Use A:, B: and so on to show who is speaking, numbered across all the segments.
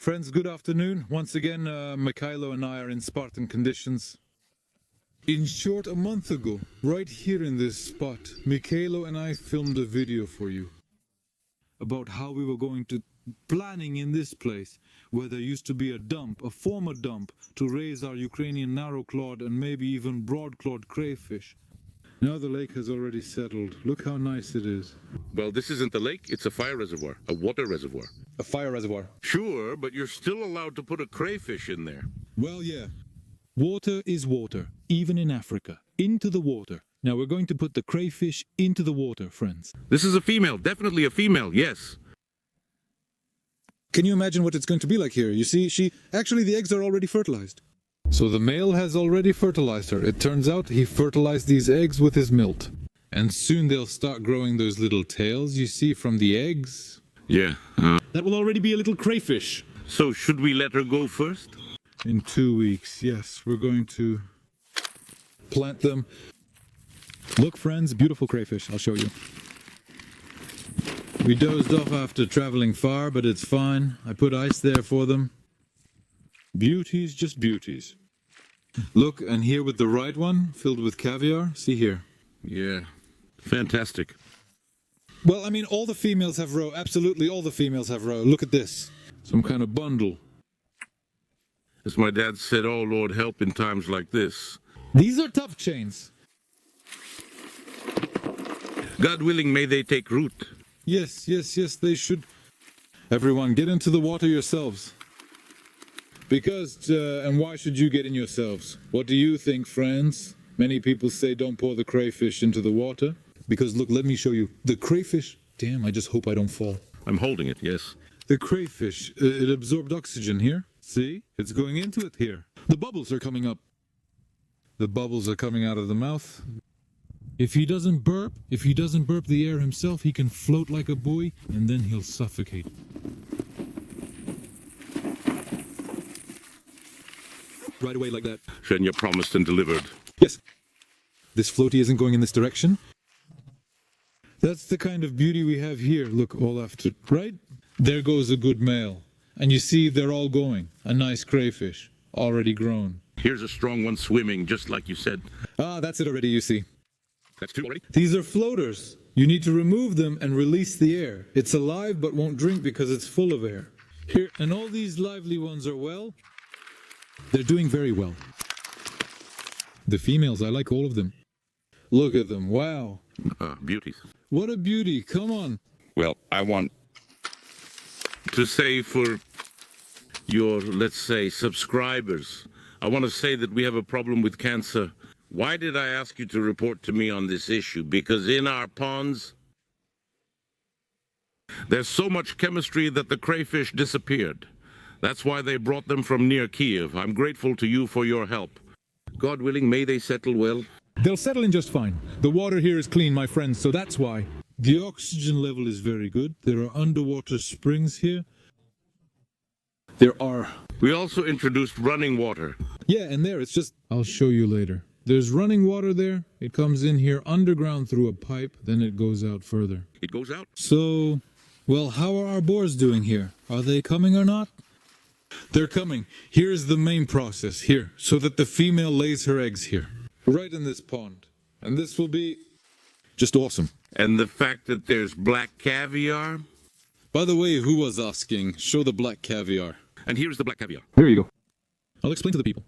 A: Friends, good afternoon. Once again, Mikhailo and I are in Spartan conditions. In short, a month ago, right here in this spot, Mikhailo and I filmed a video for you about how we were going to planning in this place where there used to be a dump, a former dump, to raise our Ukrainian narrow-clawed and maybe even broad-clawed crayfish. Now the lake has already settled. Look how nice it is.
B: Well, this isn't a lake, it's a fire reservoir, a water reservoir.
A: A fire reservoir.
B: Sure, but you're still allowed to put a crayfish in there.
A: Well, yeah. Water is water, even in Africa. Into the water. Now we're going to put the crayfish into the water, friends.
B: This is a female, definitely a female, yes.
A: Can you imagine what it's going to be like here? You see, actually the eggs are already fertilized. So the male has already fertilized her. It turns out he fertilized these eggs with his milt. And soon they'll start growing those little tails you see from the eggs.
B: Yeah.
A: That will already be a little crayfish.
B: So should we let her go first?
A: In 2 weeks, yes, we're going to plant them. Look, friends, beautiful crayfish. I'll show you. We dozed off after traveling far, but it's fine. I put ice there for them. Beauties, just beauties. Look, and here with the right one, filled with caviar. See here.
B: Yeah. Fantastic.
A: Well, I mean, all the females have roe. Absolutely all the females have roe. Look at this. Some kind of bundle.
B: As my dad said, oh Lord, help in times like this.
A: These are tough chains.
B: God willing, may they take root.
A: Yes, they should. Everyone, get into the water yourselves. Because, and why should you get in yourselves? What do you think, friends? Many people say don't pour the crayfish into the water. Because look, let me show you. The crayfish, damn, I just hope I don't fall.
B: I'm holding it, yes.
A: The crayfish, it absorbed oxygen here. See? It's going into it here. The bubbles are coming up. The bubbles are coming out of the mouth. If he doesn't burp the air himself, he can float like a buoy, and then he'll suffocate. Right away like that.
B: Shenya promised and delivered.
A: Yes. This floaty isn't going in this direction. That's the kind of beauty we have here. Look, all after, right? There goes a good male. And you see, they're all going. A nice crayfish, already grown.
B: Here's a strong one swimming, just like you said.
A: Ah, that's it already, you see.
B: That's two already?
A: These are floaters. You need to remove them and release the air. It's alive but won't drink because it's full of air. Here, and all these lively ones are well. They're doing very well. The females, I like all of them. Look at them, wow.
B: Beauties.
A: What a beauty, come on.
B: Well, I want to say for your, let's say, subscribers, I want to say that we have a problem with cancer. Why did I ask you to report to me on this issue? Because in our ponds, there's so much chemistry that the crayfish disappeared. That's why they brought them from near Kiev. I'm grateful to you for your help. God willing, may they settle well.
A: They'll settle in just fine. The water here is clean, my friends, so that's why. The oxygen level is very good. There are underwater springs here.
B: We also introduced running water.
A: Yeah, and there, it's just... I'll show you later. There's running water there. It comes in here underground through a pipe, then it goes out further.
B: It goes out?
A: So, well, how are our boars doing here? Are they coming or not? They're coming. Here's the main process, here, so that the female lays her eggs here. Right in this pond. And this will be just awesome.
B: And the fact that there's black caviar?
A: By the way, who was asking? Show the black caviar.
B: And here's the black caviar.
A: There you go. I'll explain to the people.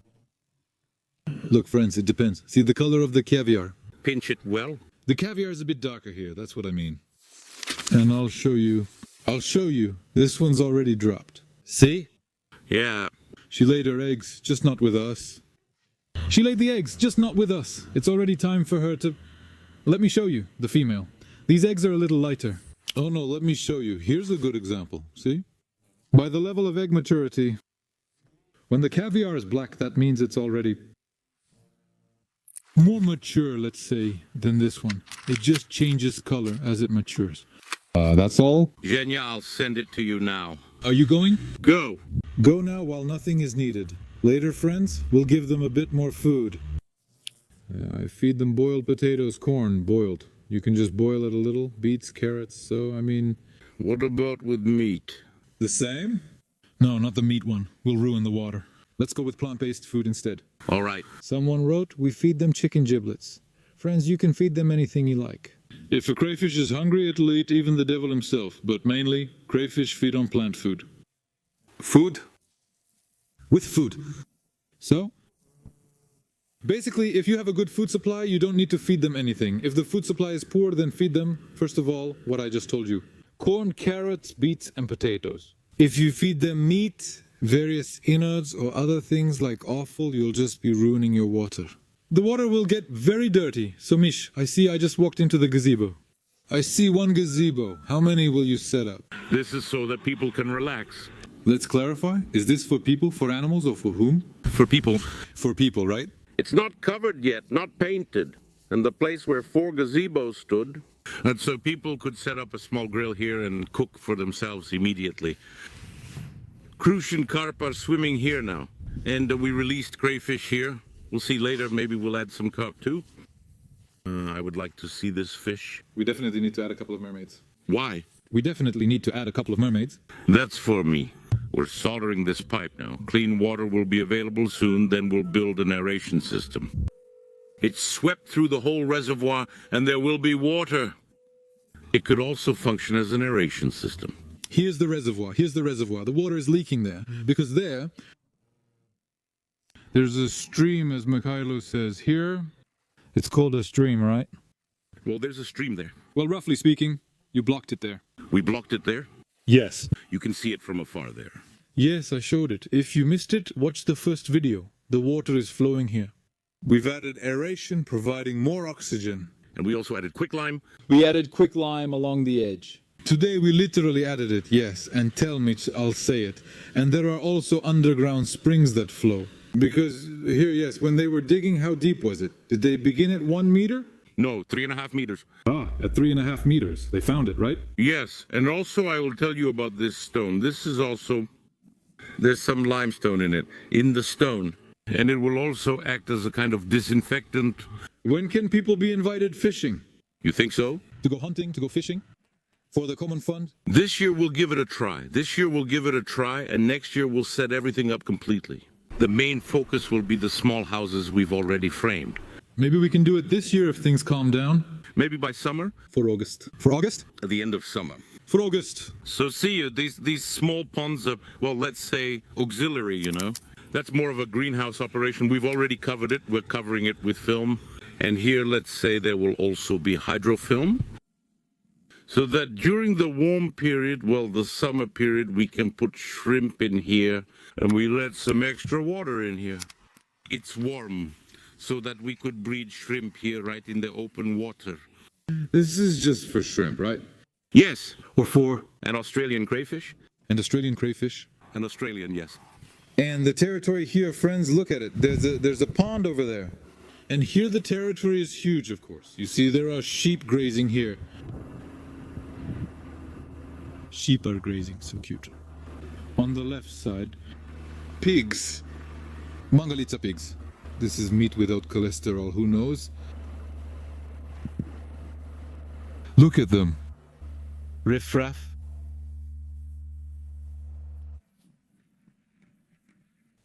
A: Look, friends, it depends. See the color of the caviar?
B: Pinch it well.
A: The caviar is a bit darker here, that's what I mean. And I'll show you. This one's already dropped. See?
B: Yeah.
A: She laid her eggs, just not with us. She laid the eggs, just not with us. It's already time for her to... Let me show you, the female. These eggs are a little lighter. Oh no, let me show you. Here's a good example, see? By the level of egg maturity, when the caviar is black, that means it's already more mature, let's say, than this one. It just changes color as it matures. That's all?
B: Shenya, I'll send it to you now.
A: Are you going?
B: Go.
A: Go now while nothing is needed. Later, friends, we'll give them a bit more food. I feed them boiled potatoes, corn, boiled. You can just boil it a little, beets, carrots, so, I mean...
B: What about with meat?
A: The same? No, not the meat one. We'll ruin the water. Let's go with plant-based food instead.
B: All right.
A: Someone wrote, we feed them chicken giblets. Friends, you can feed them anything you like. If a crayfish is hungry, it'll eat even the devil himself. But mainly, crayfish feed on plant food. Food? With food. So? Basically, if you have a good food supply, you don't need to feed them anything. If the food supply is poor, then feed them, first of all, what I just told you. Corn, carrots, beets, and potatoes. If you feed them meat, various innards, or other things like offal, you'll just be ruining your water. The water will get very dirty. So Mish, I see I just walked into the gazebo. I see one gazebo. How many will you set up?
B: This is so that people can relax.
A: Let's clarify. Is this for people, for animals, or for whom?
B: For people.
A: For people, right?
B: It's not covered yet, not painted. And the place where 4 gazebos stood. And so people could set up a small grill here and cook for themselves immediately. Crucian carp are swimming here now. And we released crayfish here. We'll see later, maybe we'll add some carp too. I would like to see this fish.
A: We definitely need to add a couple of mermaids.
B: Why?
A: We definitely need to add a couple of mermaids.
B: That's for me. We're soldering this pipe now. Clean water will be available soon, then we'll build an aeration system. It's swept through the whole reservoir, and there will be water. It could also function as an aeration system.
A: Here's the reservoir. Here's the reservoir. The water is leaking there. Because there's a stream, as Mikhailo says. Here, it's called a stream, right?
B: Well, there's a stream there.
A: Well, roughly speaking, you blocked it there.
B: We blocked it there?
A: Yes.
B: You can see it from afar there.
A: Yes, I showed it. If you missed it, watch the first video. The water is flowing here. We've added aeration, providing more oxygen.
B: And we also added quicklime.
C: We added quicklime along the edge.
A: Today we literally added it, yes, and tell me, I'll say it. And there are also underground springs that flow. Because here, yes, when they were digging, how deep was it? Did they begin at 1 meter?
B: No, 3.5 meters.
A: Ah, at 3.5 meters. They found it, right?
B: Yes, and also I will tell you about this stone. This is also, there's some limestone in it, in the stone. And it will also act as a kind of disinfectant.
A: When can people be invited fishing?
B: You think so?
A: To go hunting, to go fishing? For the common fund?
B: This year we'll give it a try. This year we'll give it a try, and next year we'll set everything up completely. The main focus will be the small houses we've already framed.
A: Maybe we can do it this year if things calm down.
B: Maybe by summer?
A: For August. For August?
B: At the end of summer.
A: For August.
B: So see you, these small ponds are, well, let's say auxiliary, you know. That's more of a greenhouse operation. We've already covered it. We're covering it with film. And here, let's say there will also be hydrofilm. So that during the warm period, well, the summer period, we can put shrimp in here and we let some extra water in here. It's warm, so that we could breed shrimp here right in the open water.
A: This is just for shrimp, right?
B: Yes.
A: Or for?
B: An Australian crayfish.
A: An Australian crayfish.
B: An Australian, yes.
A: And the territory here, friends, look at it. There's a pond over there. And here the territory is huge, of course. You see, there are sheep grazing here. Sheep are grazing, so cute. On the left side, pigs. Mangalitsa pigs. This is meat without cholesterol, who knows? Look at them. Riffraff.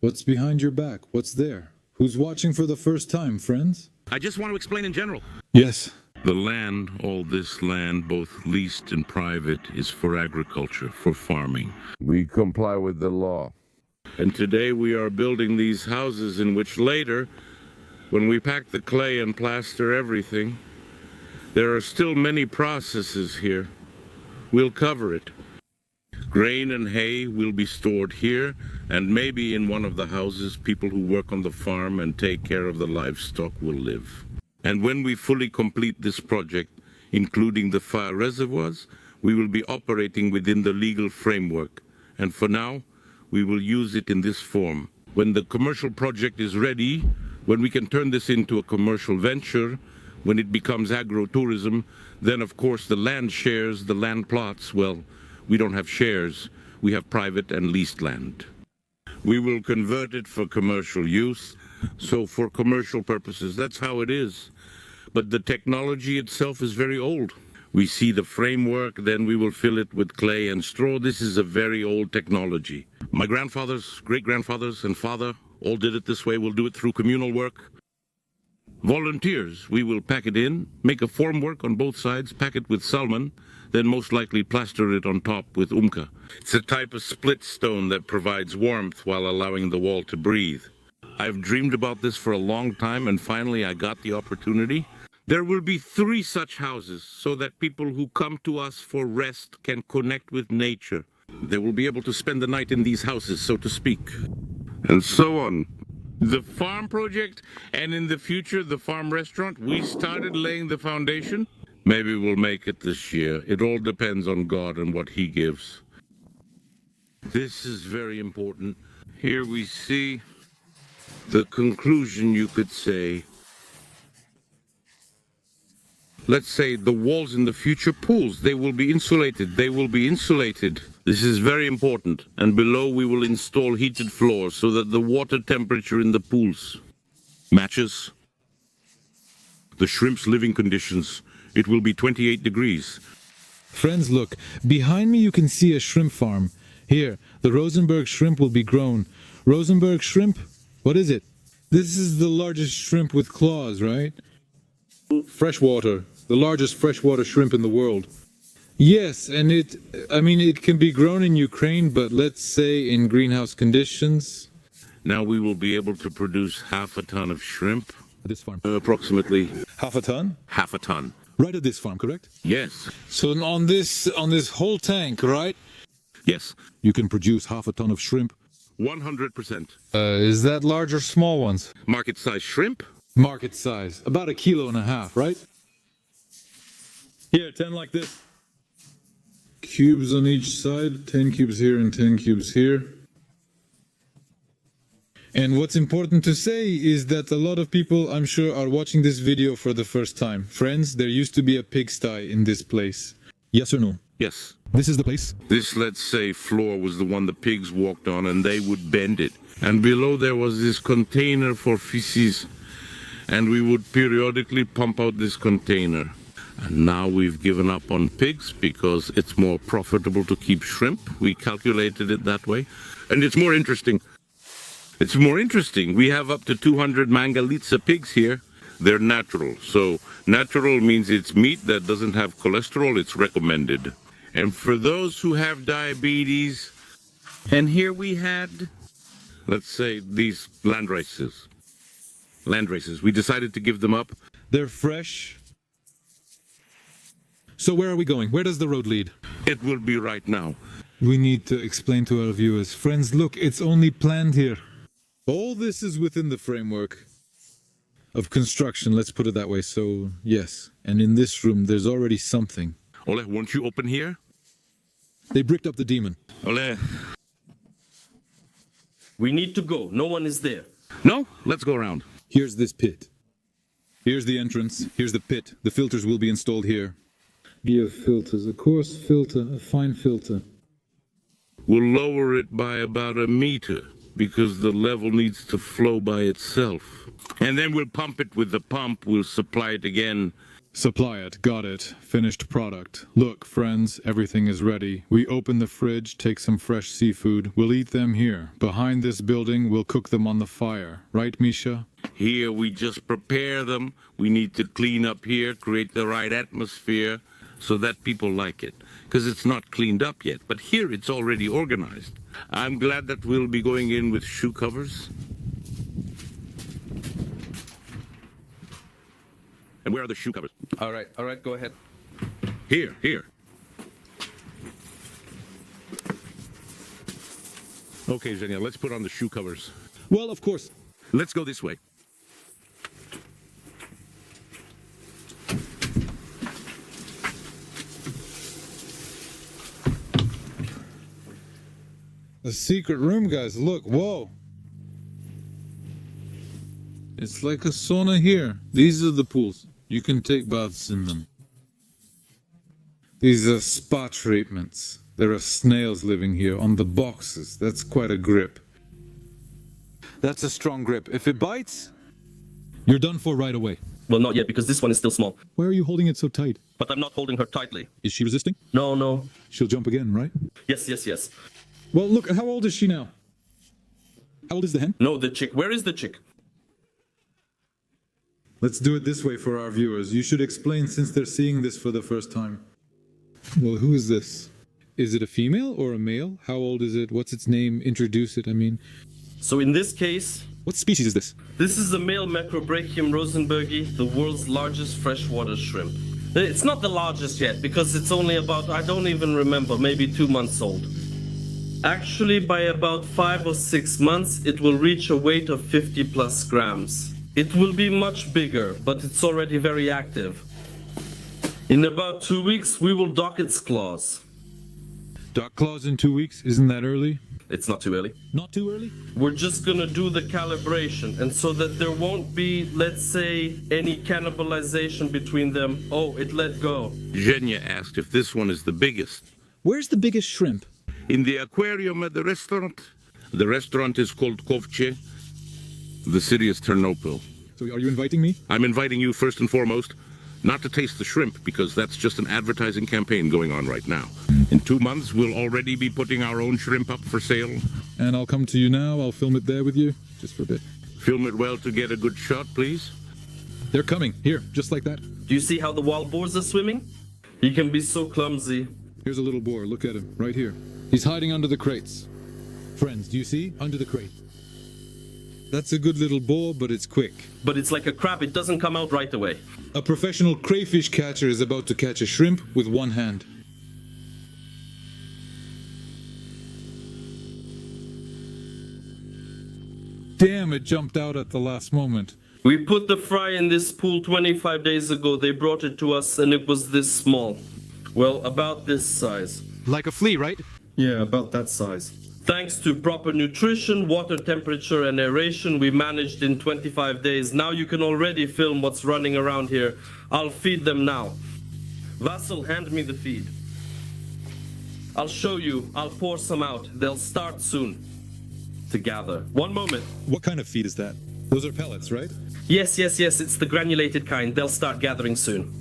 A: What's behind your back? What's there? Who's watching for the first time, friends?
B: I just want to explain in general.
A: Yes.
B: The land, all this land, both leased and private, is for agriculture, for farming. We comply with the law. And today we are building these houses in which later, when we pack the clay and plaster everything, there are still many processes here. We'll cover it. Grain and hay will be stored here, and maybe in one of the houses, people who work on the farm and take care of the livestock will live. And when we fully complete this project, including the fire reservoirs, we will be operating within the legal framework. And for now, we will use it in this form. When the commercial project is ready, when we can turn this into a commercial venture, when it becomes agro-tourism, then of course the land shares, the land plots, well, we don't have shares, we have private and leased land. We will convert it for commercial use, so for commercial purposes, that's how it is. But the technology itself is very old. We see the framework, then we will fill it with clay and straw. This is a very old technology. My grandfathers, great-grandfathers, and father all did it this way. We'll do it through communal work. Volunteers, we will pack it in, make a formwork on both sides, pack it with salmon, then most likely plaster it on top with umka. It's a type of split stone that provides warmth while allowing the wall to breathe. I've dreamed about this for a long time, and finally I got the opportunity. There will be 3 such houses so that people who come to us for rest can connect with nature. They will be able to spend the night in these houses, so to speak. And so on. The farm project, and in the future, the farm restaurant, we started laying the foundation. Maybe we'll make it this year. It all depends on God and what He gives. This is very important. Here we see the conclusion, you could say. Let's say the walls in the future pools, they will be insulated. They will be insulated. This is very important. And below we will install heated floors so that the water temperature in the pools matches the shrimp's living conditions. It will be 28 degrees.
A: Friends, look, behind me you can see a shrimp farm. Here, the Rosenberg shrimp will be grown. Rosenberg shrimp? What is it? This is the largest shrimp with claws, right? Freshwater, the largest freshwater shrimp in the world. Yes, and it can be grown in Ukraine, but let's say in greenhouse conditions.
B: Now we will be able to produce half a ton of shrimp.
A: At this farm.
B: Approximately
A: Half a ton?
B: half a ton.
A: Right at this farm, correct?
B: Yes.
A: So on this whole tank, right?
B: Yes.
A: You can produce half a ton of shrimp.
B: 100%.
A: Is that large or small ones?
B: Market size shrimp?
A: Market size. About 1.5 kilos, right? Here, 10 like this. Cubes on each side, 10 cubes here and 10 cubes here. And what's important to say is that a lot of people, I'm sure, are watching this video for the first time. Friends, there used to be a pigsty in this place. Yes or no?
B: Yes.
A: This is the place?
B: This, let's say, floor was the one the pigs walked on, and they would bend it. And below there was this container for feces, and we would periodically pump out this container. And now we've given up on pigs because it's more profitable to keep shrimp. We calculated it that way. And it's more interesting. It's more interesting. We have up to 200 Mangalitsa pigs here. They're natural. So natural means it's meat that doesn't have cholesterol. It's recommended. And for those who have diabetes, and here we had, let's say, these land races. We decided to give them up.
A: They're fresh. So where are we going? Where does the road lead?
B: It will be right now.
A: We need to explain to our viewers. Friends, look, it's only planned here. All this is within the framework of construction, let's put it that way. So, yes. And in this room, there's already something.
B: Ole, won't you open here?
A: They bricked up the demon.
B: Ole.
D: We need to go. No one is there.
B: No? Let's go around.
A: Here's this pit. Here's the entrance. Here's the pit. The filters will be installed here. Filters, a coarse filter, a fine filter.
B: We'll lower it by about 1 meter because the level needs to flow by itself. And then we'll pump it with the pump. We'll supply it again.
A: Supply it. Got it. Finished product. Look, friends, everything is ready. We open the fridge, take some fresh seafood. We'll eat them here. Behind this building, we'll cook them on the fire. Right, Misha?
B: Here we just prepare them. We need to clean up here, create the right atmosphere so that people like it. Because it's not cleaned up yet. But here it's already organized. I'm glad that we'll be going in with shoe covers. And where are the shoe covers?
D: All right, go ahead.
B: Here. Okay, Zhenya, let's put on the shoe covers.
A: Well, of course.
B: Let's go this way.
A: The secret room, guys. Look, whoa. It's like a sauna here. These are the pools. You can take baths in them. These are spa treatments. There are snails living here on the boxes. That's quite a grip. That's a strong grip. If it bites, you're done for right away.
D: Well, not yet, because this one is still small.
A: Why are you holding it so tight?
D: But I'm not holding her tightly.
A: Is she resisting?
D: No, no.
A: She'll jump again, right?
D: Yes, yes, yes.
A: Well, look, how old is she now? How old is the hen?
D: No, the chick. Where is the chick?
A: Let's do it this way for our viewers. You should explain since they're seeing this for the first time. Well, who is this? Is it a female or a male? How old is it? What's its name? Introduce it, I mean.
D: So in this case,
A: What species is this?
D: this is the male Macrobrachium rosenbergi, the world's largest freshwater shrimp. It's not the largest yet, because it's only about, I don't even remember, maybe 2 months old. Actually, by about 5 or 6 months, it will reach a weight of 50 plus grams. It will be much bigger, but it's already very active. In about 2 weeks, we will dock its claws.
A: Dock claws in 2 weeks? Isn't that early?
D: It's not too early.
A: Not too early?
D: We're just gonna do the calibration, and so that there won't be, let's say, any cannibalization between them. Oh, it let go.
B: Zhenya asked if this one is the biggest.
C: Where's the biggest shrimp?
B: In the aquarium at the restaurant. The restaurant is called Kovche. The city is Ternopil.
A: So are you inviting me?
B: I'm inviting you first and foremost not to taste the shrimp, because that's just an advertising campaign going on right now. In 2 months, we'll already be putting our own shrimp up for sale.
A: And I'll come to you now. I'll film it there with you, just for a bit.
B: Film it well to get a good shot, please.
A: They're coming. Here, just like that.
D: Do you see how the wild boars are swimming? He can be so clumsy.
A: Here's a little boar. Look at him, right here. He's hiding under the crates. Friends, do you see? Under the crate. That's a good little boar, but it's quick.
D: But it's like a crab, it doesn't come out right away.
A: A professional crayfish catcher is about to catch a shrimp with one hand. Damn, it jumped out at the last moment.
D: We put the fry in this pool 25 days ago. They brought it to us and it was this small. Well, about this size.
A: Like a flea, right?
D: Yeah, about that size. Thanks to proper nutrition, water temperature and aeration, we managed in 25 days. Now you can already film what's running around here. I'll feed them now. Vassal, hand me the feed. I'll show you. I'll pour some out. They'll start soon to gather. One moment.
A: What kind of feed is that? Those are pellets, right?
D: Yes, yes, yes. It's the granulated kind. They'll start gathering soon.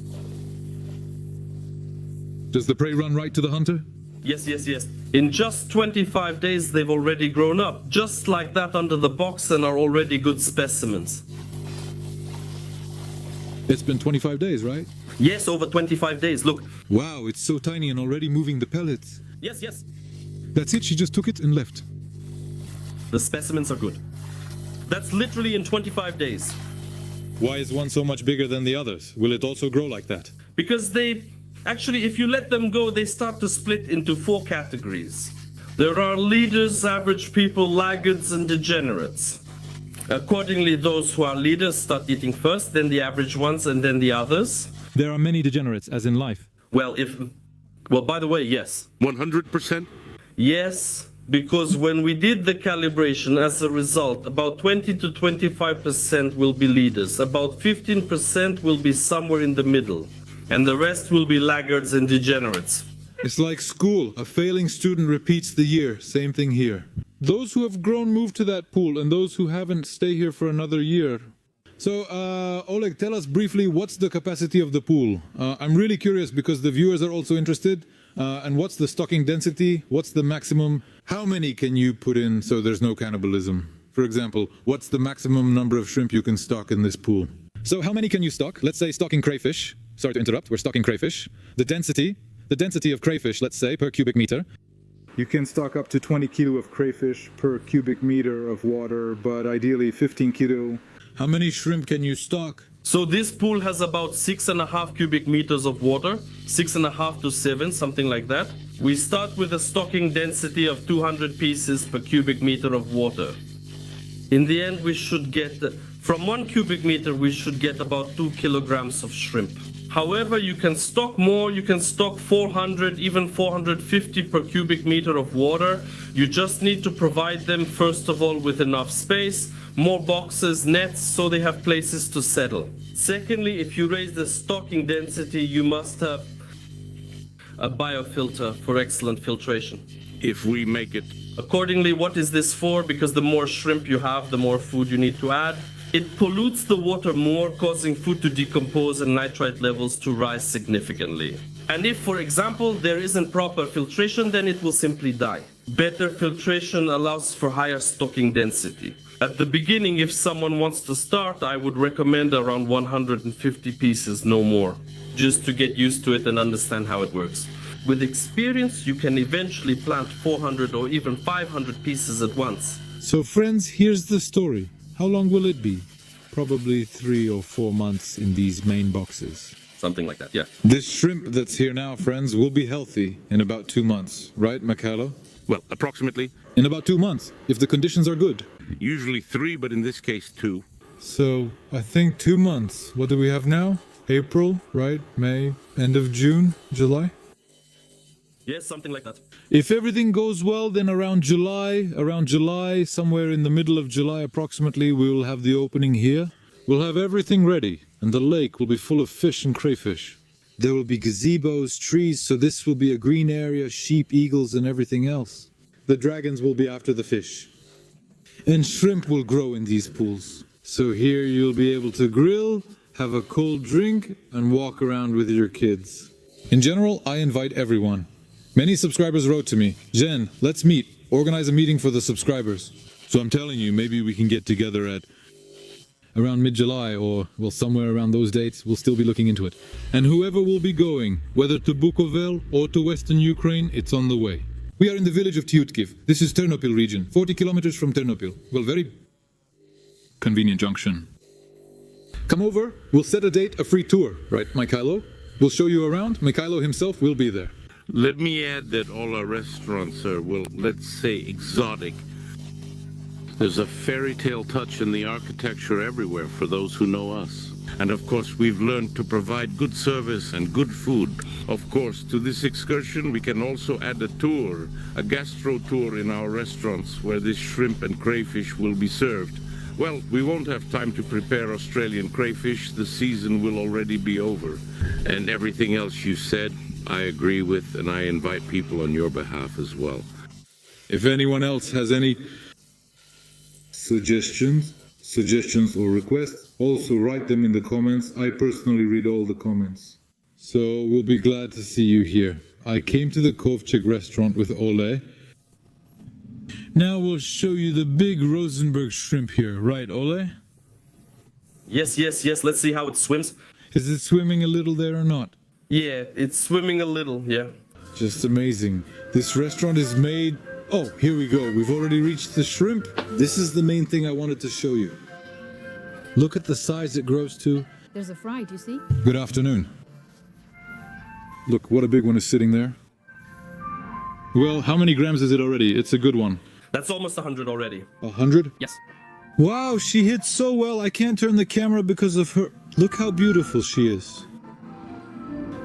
A: Does the prey run right to the hunter?
D: Yes, yes, yes. In just 25 days, they've already grown up, just like that under the box, and are already good specimens.
A: It's been 25 days, right?
D: Yes, over 25 days. Look.
A: Wow, it's so tiny and already moving the pellets.
D: Yes, yes.
A: That's it, she just took it and left.
D: The specimens are good. That's literally in 25 days.
A: Why is one so much bigger than the others? Will it also grow like that?
D: Because they... Actually, if you let them go, they start to split into 4 categories. There are leaders, average people, laggards, and degenerates. Accordingly, those who are leaders start eating first, then the average ones, and then the others.
A: There are many degenerates, as in life.
D: Well, by the way, yes.
B: 100%?
D: Yes, because when we did the calibration, as a result, about 20 to 25% will be leaders. About 15% will be somewhere in the middle. And the rest will be laggards and degenerates.
A: It's like school. A failing student repeats the year. Same thing here. Those who have grown move to that pool, and those who haven't stay here for another year. So, Oleg, tell us briefly what's the capacity of the pool? I'm really curious because the viewers are also interested. And what's the stocking density? What's the maximum? How many can you put in so there's no cannibalism? For example, what's the maximum number of shrimp you can stock in this pool? So how many can you stock? Let's say stocking crayfish. Sorry to interrupt, we're stocking crayfish. The density of crayfish, let's say, per cubic meter. You can stock up to 20 kilo of crayfish per cubic meter of water, but ideally 15 kilo. How many shrimp can you stock?
D: So this pool has about 6.5 cubic meters of water, 6.5 to 7, something like that. We start with a stocking density of 200 pieces per cubic meter of water. In the end, we should get, from 1 cubic meter, we should get about 2 kilograms of shrimp. However, you can stock more, you can stock 400, even 450 per cubic meter of water. You just need to provide them, first of all, with enough space, more boxes, nets, so they have places to settle. Secondly, if you raise the stocking density, you must have a biofilter for excellent filtration.
B: If we make it.
D: Accordingly, what is this for? Because the more shrimp you have, the more food you need to add. It pollutes the water more, causing food to decompose and nitrite levels to rise significantly. And if, for example, there isn't proper filtration, then it will simply die. Better filtration allows for higher stocking density. At the beginning, if someone wants to start, I would recommend around 150 pieces, no more, just to get used to it and understand how it works. With experience, you can eventually plant 400 or even 500 pieces at once.
A: So friends, here's the story. How long will it be? Probably 3 or 4 months in these main boxes.
D: Something like that, yeah.
A: This shrimp that's here now, friends, will be healthy in about 2 months. Right, Mikhailo?
B: Well, approximately.
A: In about 2 months, if the conditions are good.
B: Usually 3, but in this case 2.
A: So, I think 2 months. What do we have now? April, right? May, end of June, July?
D: Yes, something like that.
A: If everything goes well, then around July, somewhere in the middle of July approximately, we will have the opening here. We'll have everything ready, and the lake will be full of fish and crayfish. There will be gazebos, trees, so this will be a green area, sheep, eagles, and everything else. The dragons will be after the fish. And shrimp will grow in these pools. So here you'll be able to grill, have a cold drink, and walk around with your kids. In general, I invite everyone. Many subscribers wrote to me, Jen, let's meet, organize a meeting for the subscribers. So I'm telling you, maybe we can get together at around mid-July or, well, somewhere around those dates. We'll still be looking into it. And whoever will be going, whether to Bukovel or to Western Ukraine, it's on the way. We are in the village of Tyutkiv. This is Ternopil region, 40 kilometers from Ternopil. Well, very convenient junction. Come over, we'll set a date, a free tour, right, Mikhailo? We'll show you around. Mikhailo himself will be there.
B: Let me add that all our restaurants are, well, let's say exotic. There's a fairy tale touch in the architecture everywhere for those who know us. And of course, we've learned to provide good service and good food. Of course, to this excursion, we can also add a tour, a gastro tour in our restaurants where this shrimp and crayfish will be served. Well, we won't have time to prepare Australian crayfish. The season will already be over. And everything else you said, I agree with, and I invite people on your behalf as well.
A: If anyone else has any suggestions or requests, also write them in the comments. I personally read all the comments. So we'll be glad to see you here. I came to the Kovchik restaurant with Ole. Now we'll show you the big Rosenberg shrimp here, right, Ole?
D: Yes, let's see how it swims.
A: Is it swimming a little there or not?
D: Yeah, it's swimming a little, yeah.
A: Just amazing. This restaurant is made... Oh, here we go. We've already reached the shrimp. This is the main thing I wanted to show you. Look at the size it grows to.
E: There's a fry, do you see?
A: Good afternoon. Look, what a big one is sitting there. Well, how many grams is it already? It's a good one.
D: That's almost 100 already.
A: 100?
D: Yes.
A: Wow, she hit so well. I can't turn the camera because of her. Look how beautiful she is.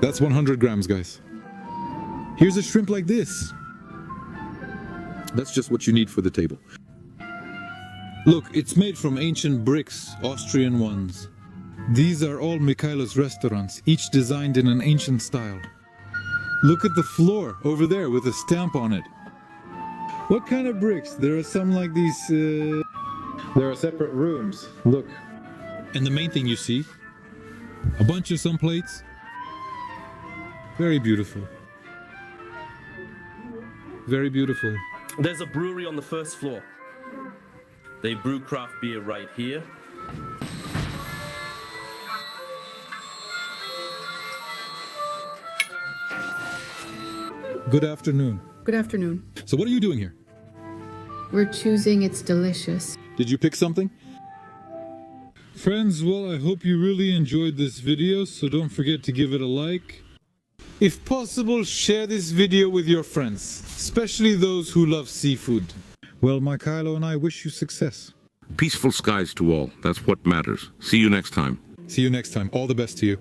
A: That's 100 grams, guys. Here's a shrimp like this. That's just what you need for the table. Look, it's made from ancient bricks, Austrian ones. These are all Mikhailo's restaurants, each designed in an ancient style. Look at the floor over there with a stamp on it. What kind of bricks? There are some like these, there are separate rooms. Look. And the main thing you see, a bunch of some plates. Very beautiful. Very beautiful.
D: There's a brewery on the first floor. They brew craft beer right here.
A: Good afternoon.
E: Good afternoon.
A: So what are you doing here?
E: We're choosing It's Delicious.
A: Did you pick something? Friends, well, I hope you really enjoyed this video, so don't forget to give it a like. If possible, share this video with your friends, especially those who love seafood. Well, Mikhailo and I wish you success.
B: Peaceful skies to all. That's what matters. See you next time.
A: See you next time. All the best to you.